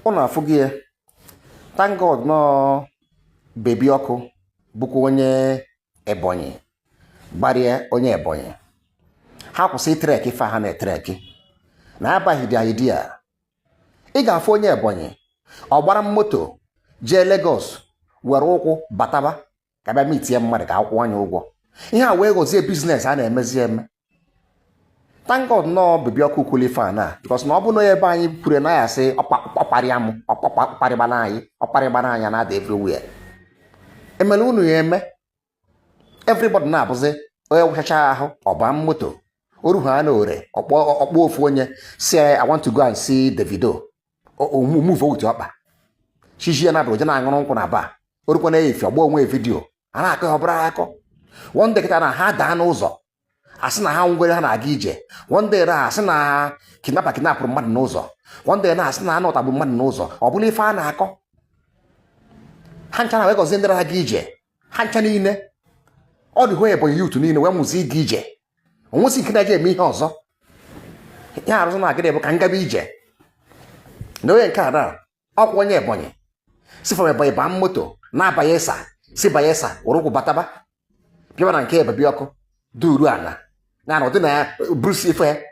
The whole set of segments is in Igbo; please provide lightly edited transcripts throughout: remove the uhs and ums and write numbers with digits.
Una fugie. Thank God no baby ọkụ bụkwa onye Ebonyi. Gbarie onye Ebonyi. Ha kwụsị trek ife ha na-etreki. Na abaghị dị idea. Ị ga-afụ onye Ebonyi. Ọ gbara moto jee Lagos were ụkwụ bataba ka bịa mitie mmadụ ka akwụkwọ anya ụgwọ. Ihe a wee gọzie biznes a na-emezi eme. Thank God no baby ọkụ kwulife na because na ọ bụ na ebe anyị kwuru na ya sị ọkparịa m ọkparịgbana anya na-ada everywhere. Emele unu ya eme everybody na-abụzi onye wụchacha ahụ ọba moto oru ha na ore ọkpọ ofu onye say I want to go and see Davido move out ọkpa shishie na doje na aṅụrụ nkwụ na ba orukwa na efi ọgba onwe vidio a na-akọ ọbụla akọ one day kita na ha daa n'ụzọ asị na ha ngwere ha na-aga ije one day ra asị na kidnapụrụ mmadụ n'ụzọ one day na asị na anụ ọtagbu mmadụ n'ụzọ ọ bụla ife a na-akọ ha ncha na wee gọzie ndị na-aga ije ha ncha niile ọ dị hwe Ebonyi youth niile wee mụzi ịga ije onwesi nke na-eje eme ihe ọzọ ya arụzụ na-agịrị bụ ka ngaba ije na onye nke a na ọkwa onye Ebonyi si from Ebonyi baa moto na Bayelsa si Bayelsa ụrụkwụ bataba bịaba na nke Ebebi ọkụ duru ana na ụdị na ya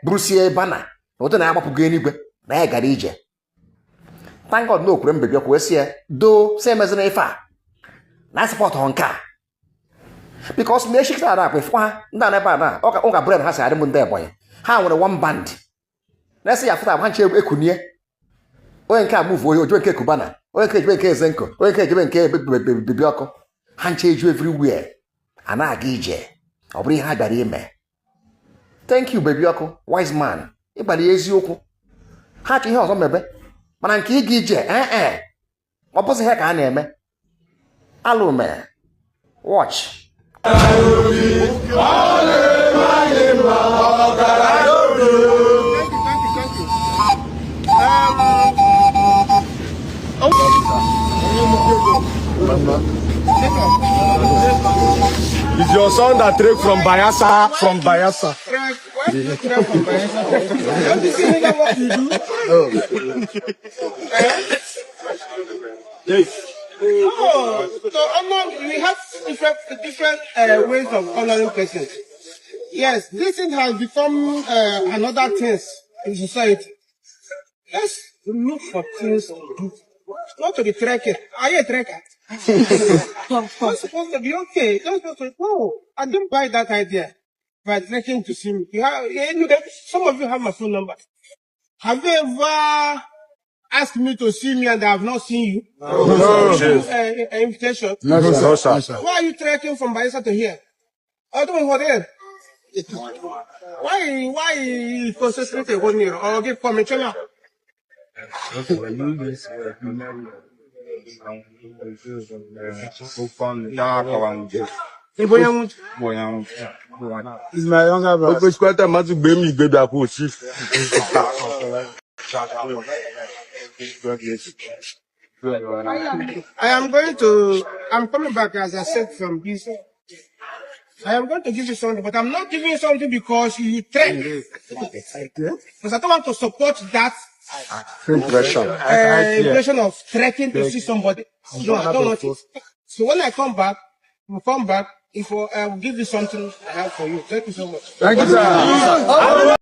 brusie bana na ụdị na ya gbapụgo enigwe na ya gara ije. Thank God na okwure mbebi ọkụ wee sie do si emezina ife a na sịpọtụ nke a bikos na eshikta ada akwa ifụkwa ha ndị a na-ebe a na ụka bred ha si adị m ndị Ebonyi ha nwere one band na-esi ya fụta ha nche ekunie onye nke a muvu onye ojebe nke Kubana onye nke ejebe nke Ezenko onye nke ejebe nke bebi ọkụ ha nche eju everywhere a na-aga ije ọ bụrụ ihe ha bịara ime. Thank you bebi ọkụ wise man ịgbara ya eziokwu ha chọ ihe ọzọ mebe mana nke ịga ije ọ bụzi ihe ka a na-eme alụme watch. It's your son that trek from Bayelsa. From Bayelsa. Why do you trek from Bayelsa? Don't you see what you do? Oh, so we have different ways of honoring persons. Yes, this thing has become another thing in society. Let's look for things to do. Not to be trekking. Are you a trekker? It's supposed to be okay. Don't supposed to, no, I don't buy that idea. By trekking to see me. Some of you have my phone number. Have you ever asked me to see me and I have not seen you? No. An invitation? No, sir. Why are you trekking from Bayelsa to here? I don't know what it is. Why you concentrate on 1 year or give comment? He's my younger brother. I'm coming back as I said from this. I am going to give you something, but I'm not giving you something because you trek. Because I don't want to support that impression of trekking to see somebody. No, I don't want it. So when I come back, if I will give you something I have for you. Thank you so much. Thank you, sir.